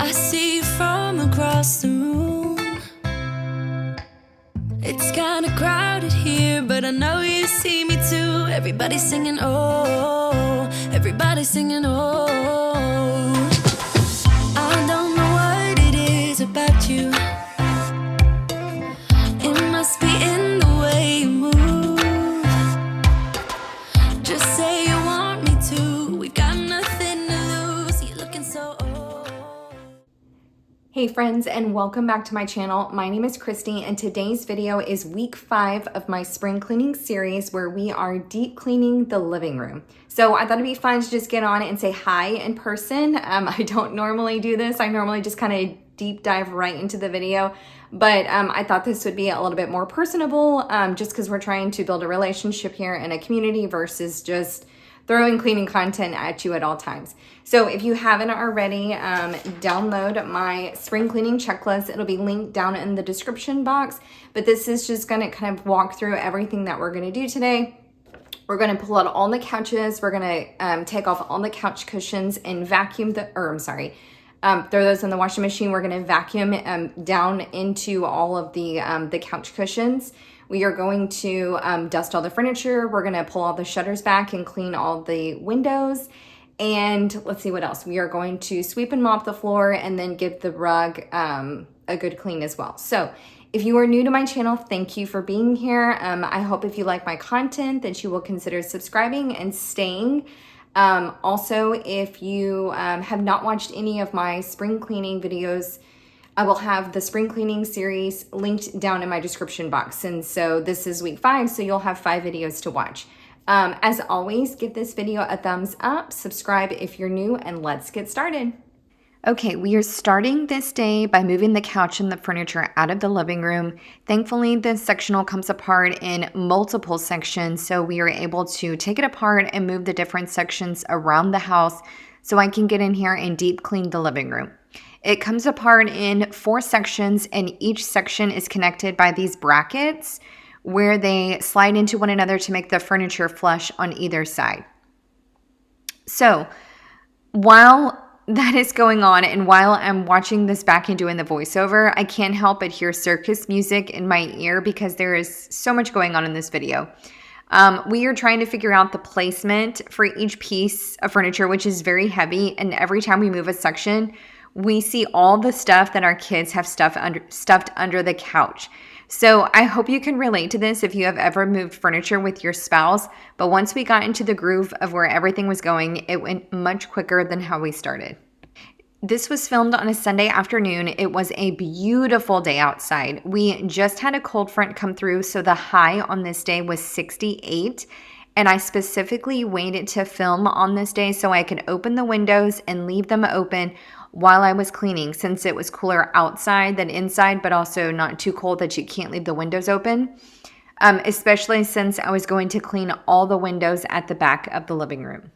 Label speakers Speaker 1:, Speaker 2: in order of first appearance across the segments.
Speaker 1: I see you from across the room. It's kinda crowded here, but I know you see me too. Everybody's singing, oh, everybody's singing, oh. I don't know what it is about you. It must be in the way you move. Just say you want me to. We've got nothing to lose. You're looking so old.
Speaker 2: Hey friends, and welcome back to my channel. My name is Christy, and today's video is week 5 of my spring cleaning series where we are deep cleaning the living room. So I thought it'd be fun to just get on and say hi in person. I don't normally do this. I normally just kind of deep dive right into the video, but I thought this would be a little bit more personable just because we're trying to build a relationship here in a community versus just throwing cleaning content at you at all times. So if you haven't already, download my spring cleaning checklist. It'll be linked down in the description box, but this is just gonna kind of walk through everything that we're gonna do today. We're gonna pull out all the couches. We're gonna take off all the couch cushions and vacuum throw those in the washing machine. We're gonna vacuum down into all of the couch cushions. We are going to dust all the furniture. We're gonna pull all the shutters back and clean all the windows. And let's see what else. We are going to sweep and mop the floor and then give the rug a good clean as well. So if you are new to my channel, thank you for being here. I hope if you like my content that you will consider subscribing and staying. Also, if you have not watched any of my spring cleaning videos, I will have the spring cleaning series linked down in my description box. And so this is week 5, so you'll have 5 videos to watch. As always, give this video a thumbs up, subscribe if you're new, and let's get started. Okay, we are starting this day by moving the couch and the furniture out of the living room. Thankfully, this sectional comes apart in multiple sections, so we are able to take it apart and move the different sections around the house so I can get in here and deep clean the living room. It comes apart in 4 sections, and each section is connected by these brackets where they slide into one another to make the furniture flush on either side. So while that is going on, and while I'm watching this back and doing the voiceover, I can't help but hear circus music in my ear because there is so much going on in this video. We are trying to figure out the placement for each piece of furniture, which is very heavy, and every time we move a section, we see all the stuff that our kids have stuffed under the couch. So I hope you can relate to this if you have ever moved furniture with your spouse, but once we got into the groove of where everything was going, it went much quicker than how we started. This was filmed on a Sunday afternoon. It was a beautiful day outside. We just had a cold front come through, so the high on this day was 68. And I specifically waited to film on this day so I could open the windows and leave them open while I was cleaning, since it was cooler outside than inside, but also not too cold that you can't leave the windows open, especially since I was going to clean all the windows at the back of the living room.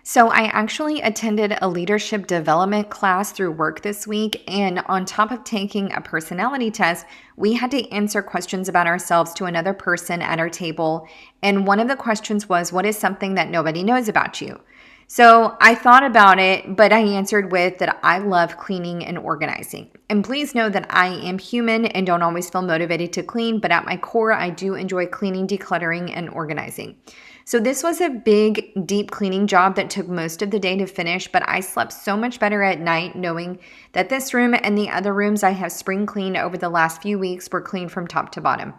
Speaker 2: So I actually attended a leadership development class through work this week, and on top of taking a personality test, we had to answer questions about ourselves to another person at our table, and one of the questions was, what is something that nobody knows about you? So I thought about it, but I answered with that I love cleaning and organizing. And please know that I am human and don't always feel motivated to clean, but at my core, I do enjoy cleaning, decluttering, and organizing. So this was a big, deep cleaning job that took most of the day to finish, but I slept so much better at night knowing that this room and the other rooms I have spring cleaned over the last few weeks were clean from top to bottom.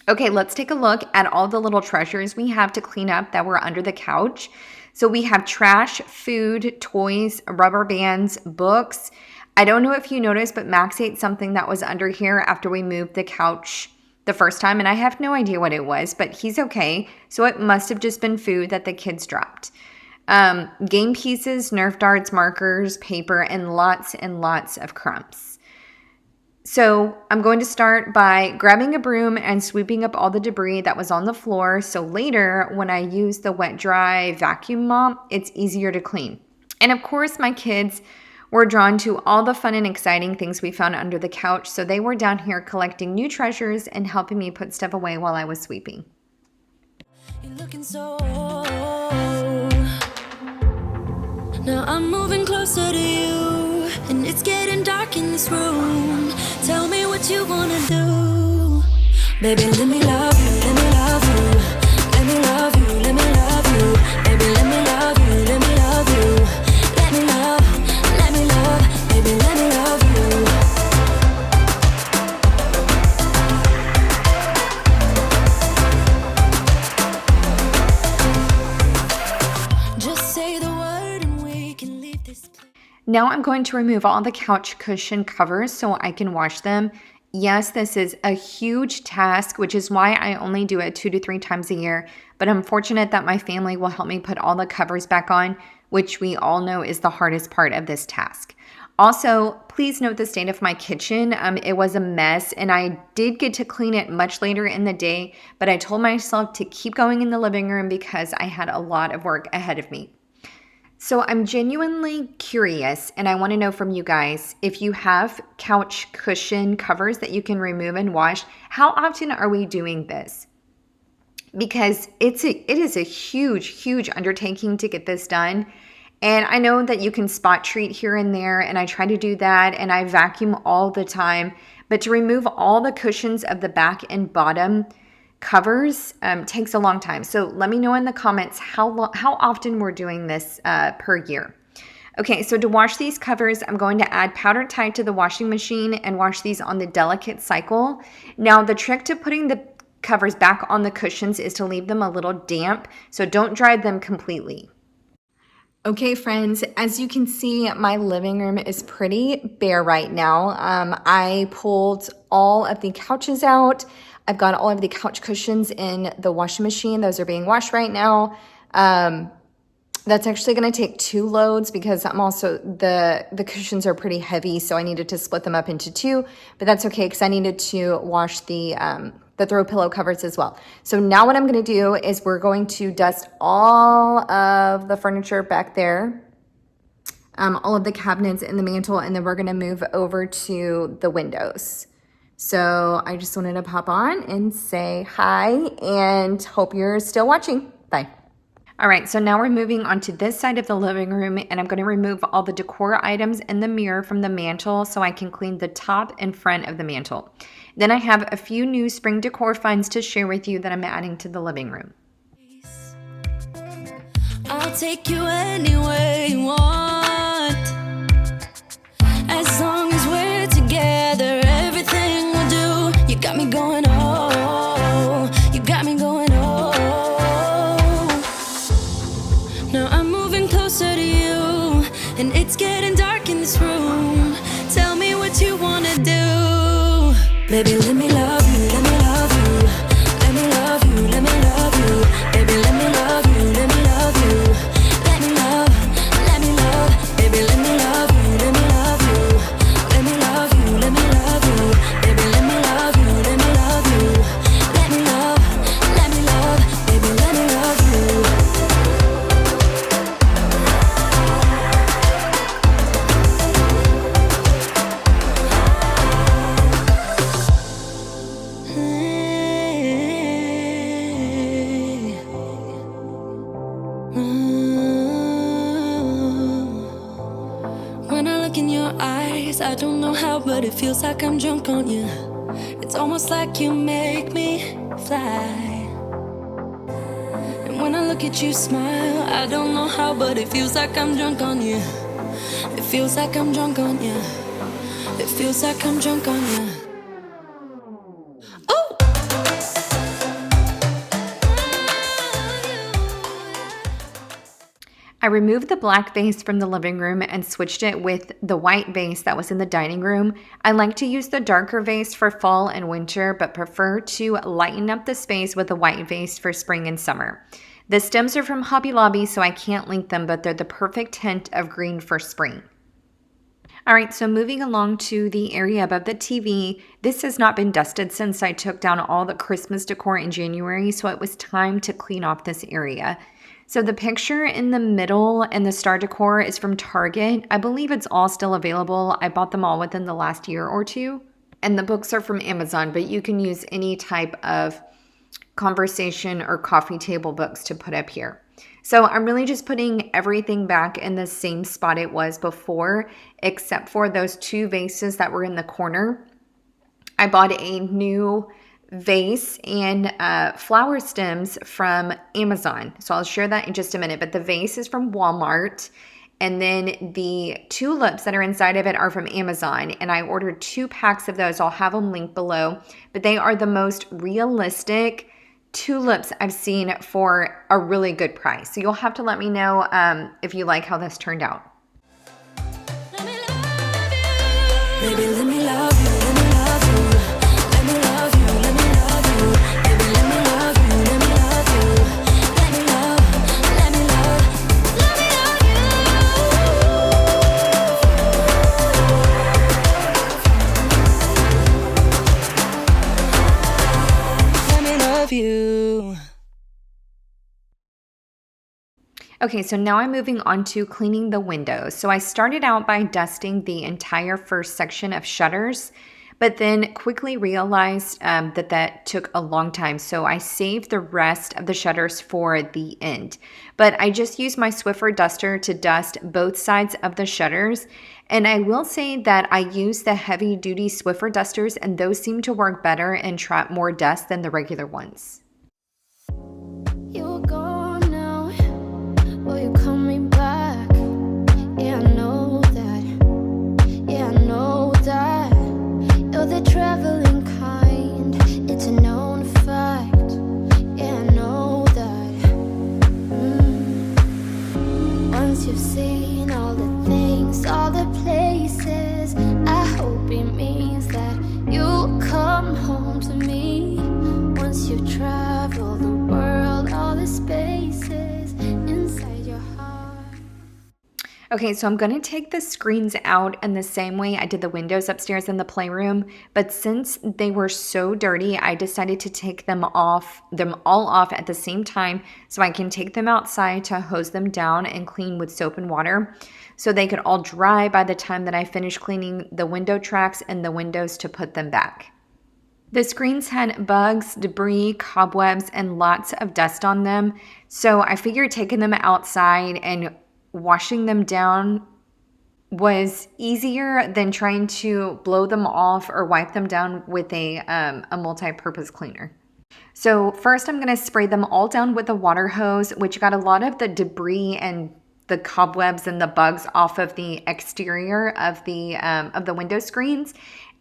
Speaker 2: Okay, let's take a look at all the little treasures we have to clean up that were under the couch. So we have trash, food, toys, rubber bands, books. I don't know if you noticed, but Max ate something that was under here after we moved the couch the first time, and I have no idea what it was, but he's okay. So it must have just been food that the kids dropped. Game pieces, Nerf darts, markers, paper, and lots of crumbs. So I'm going to start by grabbing a broom and sweeping up all the debris that was on the floor. So later, when I use the wet dry vacuum mop, it's easier to clean. And of course, my kids were drawn to all the fun and exciting things we found under the couch. So they were down here collecting new treasures and helping me put stuff away while I was sweeping.
Speaker 1: You're looking so Now I'm moving closer to you, and it's getting dark in this room. Tell me what you wanna do. Baby, let me love you, let me love you. Let me love you, let me love you. Baby, let me love you, let me love you. Let me love, baby, let me love you. Just say the word and we can leave this place.
Speaker 2: Now I'm going to remove all the couch cushion covers so I can wash them. Yes, this is a huge task, which is why I only do it 2 to 3 times a year, but I'm fortunate that my family will help me put all the covers back on, which we all know is the hardest part of this task. Also, please note the state of my kitchen. It was a mess, and I did get to clean it much later in the day, but I told myself to keep going in the living room because I had a lot of work ahead of me. So I'm genuinely curious, and I want to know from you guys, if you have couch cushion covers that you can remove and wash, how often are we doing this? Because it is a huge undertaking to get this done. And I know that you can spot treat here and there, and I try to do that, and I vacuum all the time. But to remove all the cushions of the back and bottom covers takes a long time. So let me know in the comments how often we're doing this per year. Okay, so to wash these covers, I'm going to add powder Tide to the washing machine and wash these on the delicate cycle. Now, the trick to putting the covers back on the cushions is to leave them a little damp, so don't dry them completely. Okay, friends, as you can see, my living room is pretty bare right now. I pulled all of the couches out. I've got all of the couch cushions in the washing machine. Those are being washed right now. That's actually going to take 2 loads because I'm also, the cushions are pretty heavy, so I needed to split them up into 2, but that's okay because I needed to wash the throw pillow covers as well. So now what I'm going to do is we're going to dust all of the furniture back there, all of the cabinets and the mantle, and then we're going to move over to the windows. So I just wanted to pop on and say hi and hope you're still watching. Bye. All right, so now we're moving on to this side of the living room, and I'm going to remove all the decor items and the mirror from the mantle so I can clean the top and front of the mantle. Then I have a few new spring decor finds to share with you that I'm adding to the living room.
Speaker 1: I'll take you anywhere you want. As long as we're together, everything we'll do. You got me going, oh, you got me going, oh. Now I'm moving closer to you, and it's getting dark in this room. Tell me what you wanna do. Baby, let me love you, let me love you. Let me love you, let me love you. Baby, let me love you, let me love you. Let me love, baby, let me love you, let me love you. Let me love you, let me love you. Baby, let me love you, let me love you. Let me love, baby, let me love you. When I look in your eyes, I don't know how, but it feels like I'm drunk on you. It's almost like you make me fly. And when I look at you smile, I don't know how, but it feels like I'm drunk on you. It feels like I'm drunk on you. It feels like I'm drunk on you. Oh!
Speaker 2: I removed the black vase from the living room and switched it with the white vase that was in the dining room. I like to use the darker vase for fall and winter, but prefer to lighten up the space with the white vase for spring and summer. The stems are from Hobby Lobby, so I can't link them, but they're the perfect tint of green for spring. All right, so moving along to the area above the TV, this has not been dusted since I took down all the Christmas decor in January, so it was time to clean off this area. So the picture in the middle and the star decor is from Target. I believe it's all still available. I bought them all within the last year or two. And the books are from Amazon, but you can use any type of conversation or coffee table books to put up here. So I'm really just putting everything back in the same spot it was before, except for those 2 vases that were in the corner. I bought a new vase and flower stems from Amazon. So I'll share that in just a minute. But the vase is from Walmart. And then the tulips that are inside of it are from Amazon. And I ordered 2 packs of those. I'll have them linked below. But they are the most realistic tulips I've seen for a really good price. So you'll have to let me know if you like how this turned out.
Speaker 1: Let me love you. Baby, let me love you. Let me love you. Let me love you. Let me love you. Baby, let me love you. Let me love you. Let me love. Let me love. Let me love you. Let me love you.
Speaker 2: Okay, so now I'm moving on to cleaning the windows. So I started out by dusting the entire first section of shutters, but then quickly realized that took a long time. So I saved the rest of the shutters for the end. But I just used my Swiffer duster to dust both sides of the shutters. And I will say that I use the heavy duty Swiffer dusters, and those seem to work better and trap more dust than the regular ones.
Speaker 1: You're gone now. Will you call me back? Yeah, I know that. Yeah, I know that. You're the traveling kind. It's a known fact. Yeah, I know that. Once you've seen all the things, all the places, I hope it means that you'll come home to me. Once you've traveled the world, all the spaces inside your heart.
Speaker 2: Okay, so I'm going to take the screens out in the same way I did the windows upstairs in the playroom, but since they were so dirty, I decided to take them all off at the same time so I can take them outside to hose them down and clean with soap and water so they could all dry by the time that I finish cleaning the window tracks and the windows to put them back. The screens had bugs, debris, cobwebs, and lots of dust on them, so I figured taking them outside and washing them down was easier than trying to blow them off or wipe them down with a multi-purpose cleaner. So first I'm going to spray them all down with a water hose, which got a lot of the debris and the cobwebs and the bugs off of the exterior of the window screens.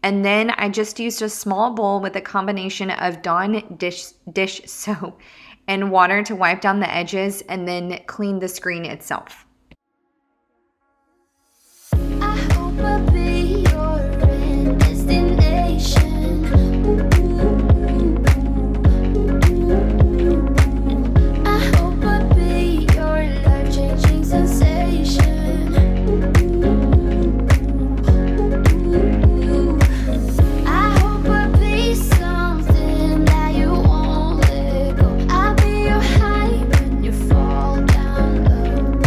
Speaker 2: And then I just used a small bowl with a combination of Dawn dish soap and water to wipe down the edges and then clean the screen itself.
Speaker 1: I hope I'll be your end destination. I hope I'll be your life-changing sensation. I hope I'll be something that you won't let go. I'll be your high when you fall down low.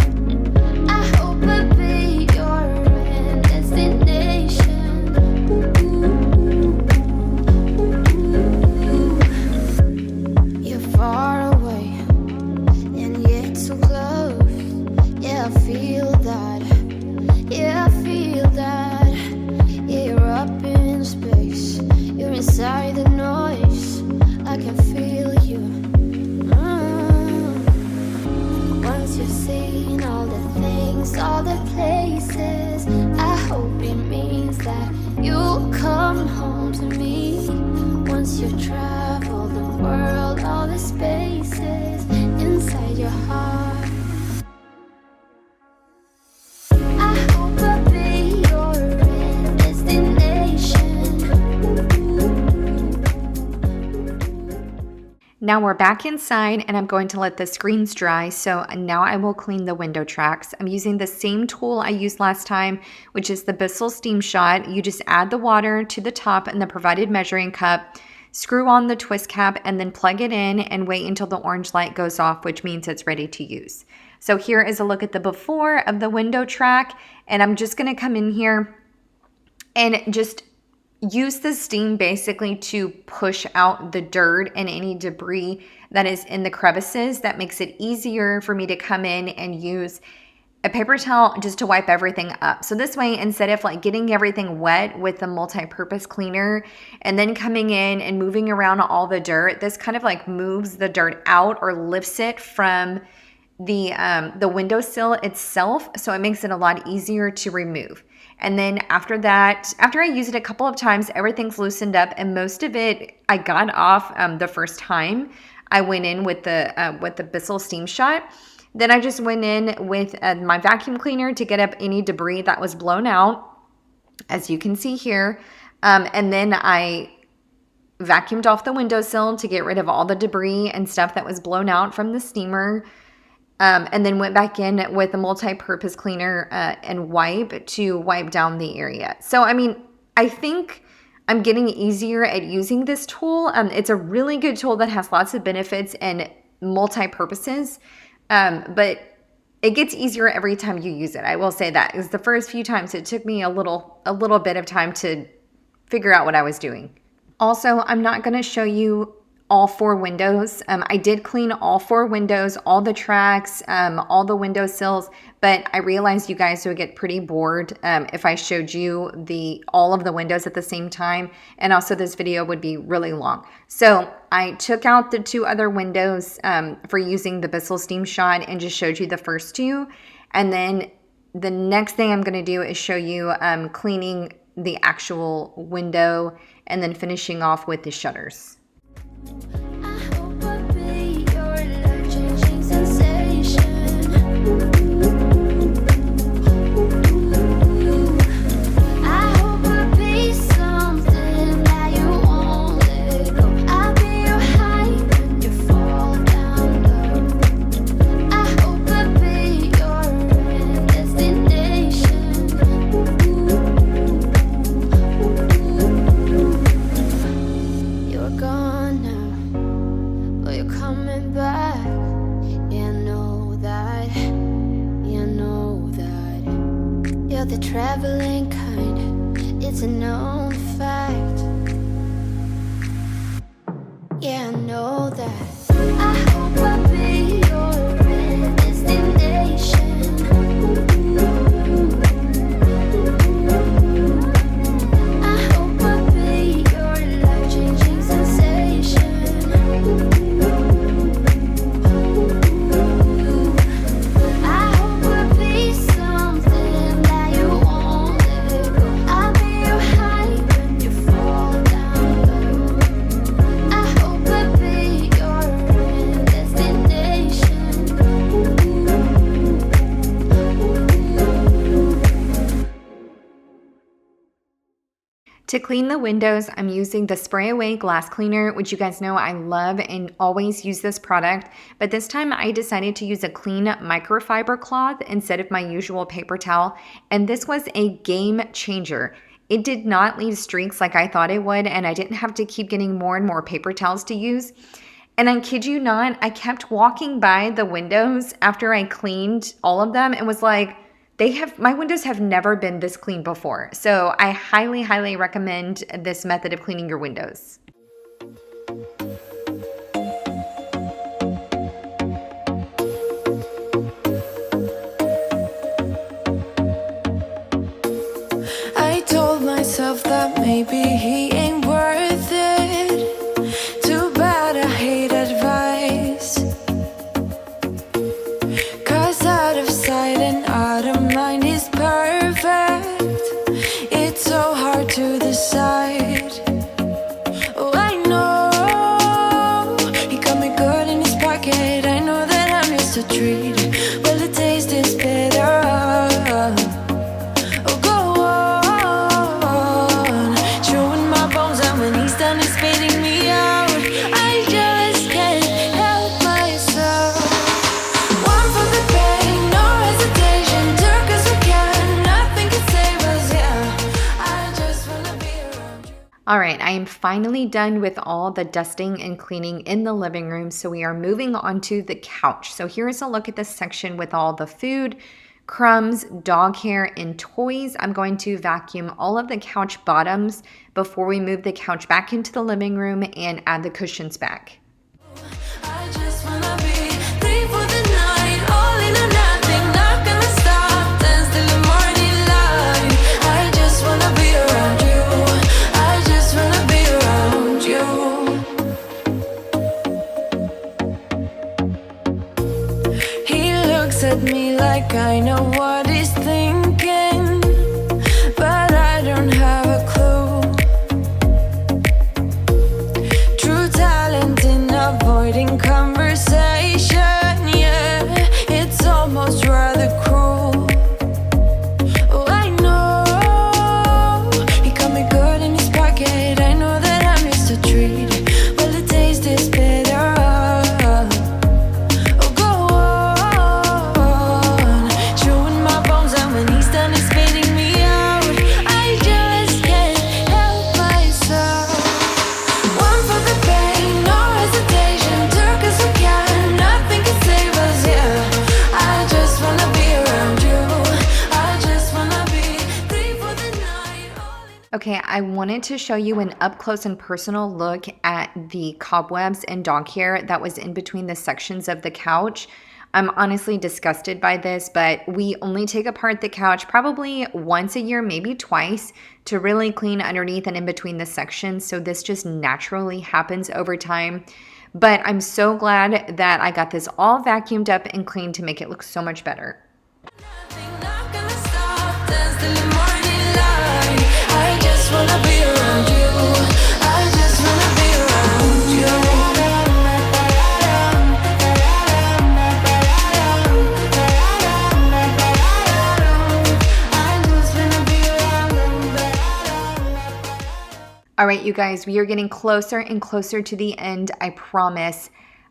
Speaker 1: I hope I'll be your end destination. You're far away and yet so close. Yeah, I feel that. Yeah, I feel that. Yeah, you're up in space. You're inside the noise. I can feel you. Once you've seen all the things, all the places, I hope it means that you'll come home to me. Once you've traveled the world, all the spaces inside your heart. I hope I'll be your end destination.
Speaker 2: Now we're back inside and I'm going to let the screens dry. So now I will clean the window tracks. I'm using the same tool I used last time, which is the BISSELL Steam Shot. You just add the water to the top in the provided measuring cup, screw on the twist cap, and then plug it in and wait until the orange light goes off, which means it's ready to use. So here is a look at the before of the window track, and I'm just going to come in here and just use the steam basically to push out the dirt and any debris that is in the crevices. That makes it easier for me to come in and use a paper towel just to wipe everything up. So this way, instead of like getting everything wet with the multi-purpose cleaner and then coming in and moving around all the dirt, this kind of like moves the dirt out or lifts it from the windowsill itself. So it makes it a lot easier to remove. And then after that, after I use it a couple of times, everything's loosened up, and most of it I got off the first time I went in with the BISSELL steam shot. Then I just went in with my vacuum cleaner to get up any debris that was blown out, as you can see here. And then I vacuumed off the windowsill to get rid of all the debris and stuff that was blown out from the steamer. And then went back in with a multi-purpose cleaner and wipe to wipe down the area. So, I mean, I think I'm getting easier at using this tool. It's a really good tool that has lots of benefits and multi-purposes. But it gets easier every time you use it. I will say that. Because the first few times it took me a little bit of time to figure out what I was doing. Also, I'm not going to show you all 4 windows. I did clean all 4 windows, all the tracks, all the windowsills, but I realized you guys would get pretty bored if I showed you all of the windows at the same time, and also this video would be really long. So I took out the 2 other windows for using the BISSELL steam shot and just showed you the first 2, and then the next thing I'm going to do is show you cleaning the actual window and then finishing off with the shutters.
Speaker 1: I hope I'll be your life-changing sensation. I hope I'll be something that you won't let go. I'll be your high when you fall down low. I hope I'll be your end destination. You're gone now, but you're coming back. Yeah, I know that. Yeah, I know that. You're the traveling kind. It's a known fact. Yeah, I know that. I hope I'll be your end destination. I hope I'll be your life-changing sensation. I hope I'll be something that you won't let go. I'll be your high when you fall down low. I hope I'll be your end destination.
Speaker 2: To clean the windows, I'm using the Spray Away Glass Cleaner, which you guys know I love and always use this product. But this time I decided to use a clean microfiber cloth instead of my usual paper towel. And this was a game changer. It did not leave streaks like I thought it would, and I didn't have to keep getting more and more paper towels to use. And I kid you not, I kept walking by the windows after I cleaned all of them and was like, my windows have never been this clean before. So I highly, highly recommend this method of cleaning your windows.
Speaker 1: I told myself that maybe he ain't worth it. Too bad I hate advice. 'Cause out of sight and out of mind is perfect. It's so hard to decide. Oh, I know he got me good in his pocket. I know that I'm used to treat. Well, the taste is better. Oh, go on, chewing my bones out when he's done is spitting me out. I just can't help myself. One for the pain, no hesitation. Took us again, nothing can save us, yeah. I just wanna be around you.
Speaker 2: All right, I am finally done with all the dusting and cleaning in the living room, so we are moving on to the couch. So here is a look at this section with all the food, crumbs, dog hair, and toys. I'm going to vacuum all of the couch bottoms before we move the couch back into the living room and add the cushions back.
Speaker 1: I just wanna be free for the night, all in or nothing, not gonna stop, dance till the morning light. I just wanna be around you, I just wanna be around you. He looks at me like I know what he's thinking, but I don't have a clue. True talent in avoiding conversation, yeah, it's almost rather cruel. Oh, I know he got me good in his pocket. I know that I'm used to treat, well, the taste is bitter. Oh, go on, chewing my bones, and when he's done, he's spitting me out. I just can't help myself. One for the pain, no hesitation, took us we can, nothing can save us, yeah. I just wanna be around you, I just wanna be free for the night, all in.
Speaker 2: Okay, I wanted to show you an up close and personal look at the cobwebs and dog hair that was in between the sections of the couch. I'm honestly disgusted by this, but we only take apart the couch probably once a year, maybe twice, to really clean underneath and in between the sections. So this just naturally happens over time. But I'm so glad that I got this all vacuumed up and cleaned to make it look so much better.
Speaker 1: Nothing, not gonna stop, dance till the morning light. I just wanna be around you, I just wanna be around you. I just wanna be around.
Speaker 2: All right, you guys, we are getting closer and closer to the end, I promise.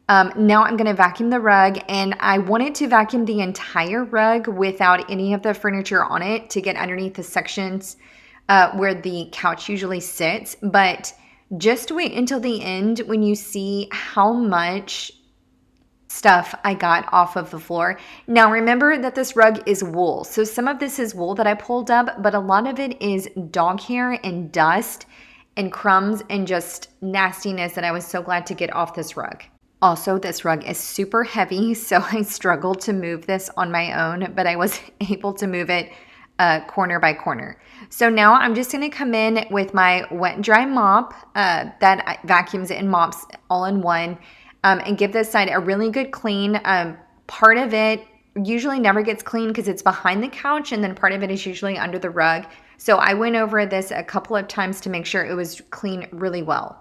Speaker 2: Now I'm going to vacuum the rug, and I wanted to vacuum the entire rug without any of the furniture on it to get underneath the sections where the couch usually sits. But just wait until the end when you see how much stuff I got off of the floor. Now remember that this rug is wool. So some of this is wool that I pulled up, but a lot of it is dog hair and dust and crumbs and just nastiness that I was so glad to get off this rug. Also, this rug is super heavy, so I struggled to move this on my own, but I was able to move it corner by corner. So now I'm just going to come in with my wet and dry mop that vacuums and mops all in one, and give this side a really good clean. Part of it usually never gets clean because it's behind the couch, and then part of it is usually under the rug. So I went over this a couple of times to make sure it was clean really well.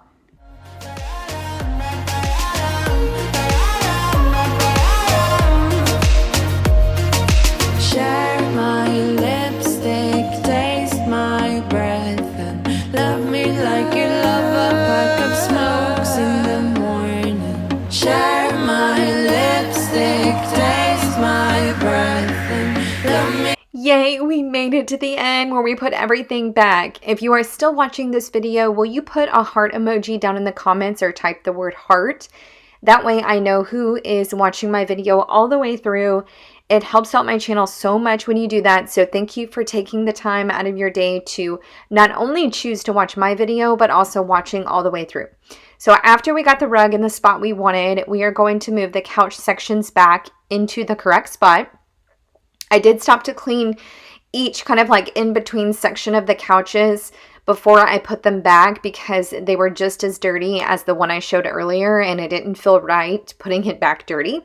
Speaker 1: Share my lipstick, taste my breath, and love me like you love a pack of smokes in the morning. Share my lipstick, taste my breath, and love me.
Speaker 2: Yay, we made it to the end where we put everything back. If you are still watching this video, will you put a heart emoji down in the comments or type the word heart? That way I know who is watching my video all the way through. It helps out my channel so much when you do that. So thank you for taking the time out of your day to not only choose to watch my video, but also watching all the way through. So after we got the rug in the spot we wanted, we are going to move the couch sections back into the correct spot. I did stop to clean each kind of like in between section of the couches before I put them back because they were just as dirty as the one I showed earlier, and it didn't feel right putting it back dirty.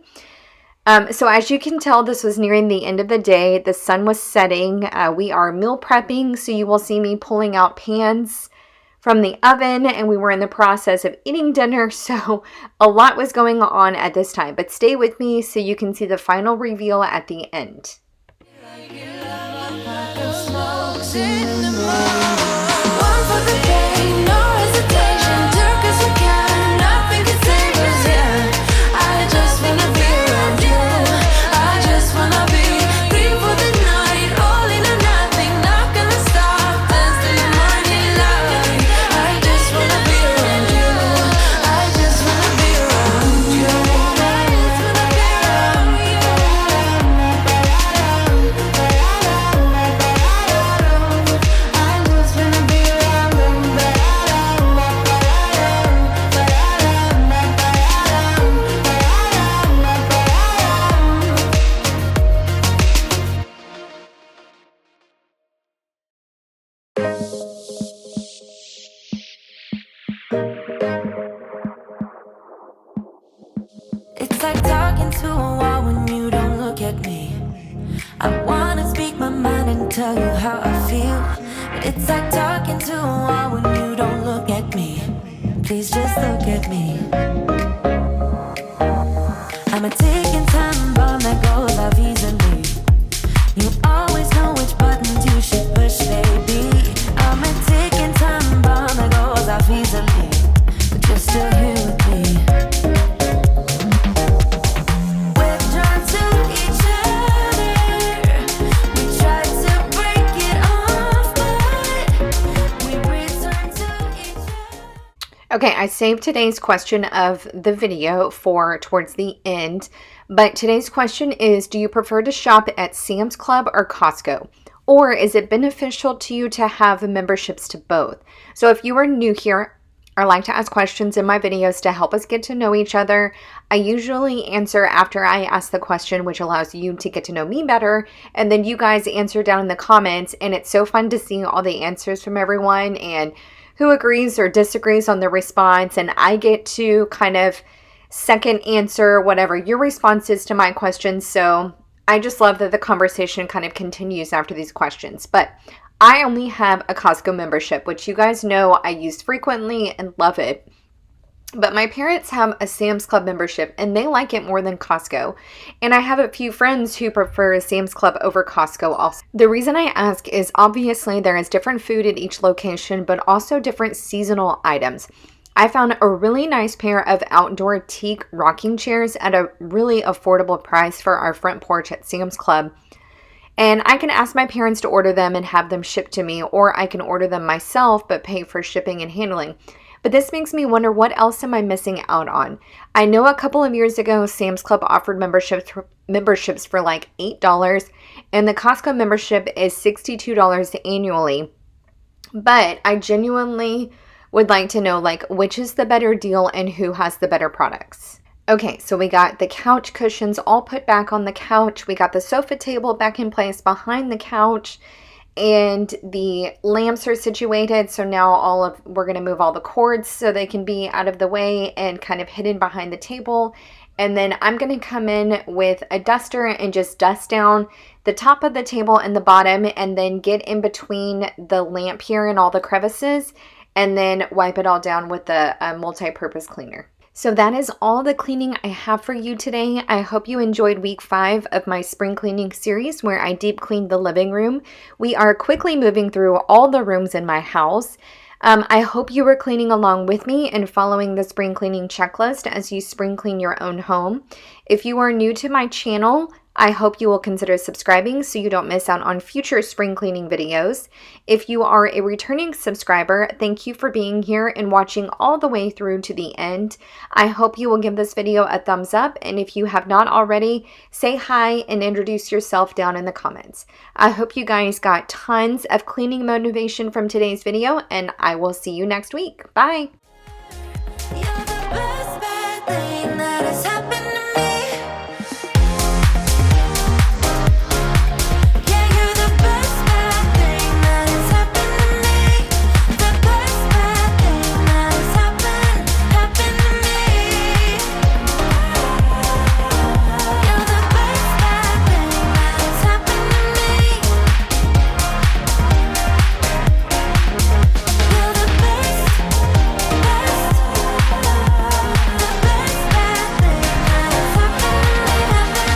Speaker 2: So as you can tell, this was nearing the end of the day. The sun was setting. We are meal prepping, so you will see me pulling out pans from the oven, and we were in the process of eating dinner, so a lot was going on at this time. But stay with me so you can see the final reveal at the end.
Speaker 1: Like you love a pack of smokes in the morning. One for the pain, no hesitation, took us we can, nothing can save us, yeah. I just wanna be around you, I just wanna be free for the night, all in or nothing, not gonna stop, dance till the morning light. I just wanna be around you, I just wanna be around you, I just wanna be around you. It's like talking to a wall when you don't look at me. I wanna speak my mind and tell you how I feel, but it's like talking to a wall when you don't look at me. Please just look at me. I'm a ticking time bomb that goes off easily. You always know which buttons you should push, baby. I'm a ticking time bomb that goes off easily, but you're still here with me. We're drawn to each other. We try to break it off, but we return to each other.
Speaker 2: Okay, I saved today's question of the video for towards the end, but today's question is, do you prefer to shop at Sam's Club or Costco? Or is it beneficial to you to have memberships to both? So if you are new here, I like to ask questions in my videos to help us get to know each other. I usually answer after I ask the question, which allows you to get to know me better. And then you guys answer down in the comments. And it's so fun to see all the answers from everyone and who agrees or disagrees on the response. And I get to kind of second answer whatever your response is to my questions. So I just love that the conversation kind of continues after these questions. But I only have a Costco membership, which you guys know I use frequently and love it. But my parents have a Sam's Club membership and they like it more than Costco. And I have a few friends who prefer Sam's Club over Costco also. The reason I ask is obviously there is different food at each location, but also different seasonal items. I found a really nice pair of outdoor teak rocking chairs at a really affordable price for our front porch at Sam's Club. And I can ask my parents to order them and have them shipped to me, or I can order them myself but pay for shipping and handling. But this makes me wonder, what else am I missing out on? I know a couple of years ago, Sam's Club offered memberships for like $8, and the Costco membership is $62 annually. But I genuinely would like to know, like, which is the better deal and who has the better products. Okay, so we got the couch cushions all put back on the couch. We got the sofa table back in place behind the couch, and the lamps are situated. So now we're going to move all the cords so they can be out of the way and kind of hidden behind the table. And then I'm going to come in with a duster and just dust down the top of the table and the bottom, and then get in between the lamp here and all the crevices, and then wipe it all down with the multi-purpose cleaner. So that is all the cleaning I have for you today. I hope you enjoyed week 5 of my spring cleaning series where I deep cleaned the living room. We are quickly moving through all the rooms in my house. I hope you were cleaning along with me and following the spring cleaning checklist as you spring clean your own home. If you are new to my channel, I hope you will consider subscribing so you don't miss out on future spring cleaning videos. If you are a returning subscriber, thank you for being here and watching all the way through to the end. I hope you will give this video a thumbs up, and if you have not already, say hi and introduce yourself down in the comments. I hope you guys got tons of cleaning motivation from today's video, and I will see you next week. Bye!
Speaker 1: You're the best bad thing.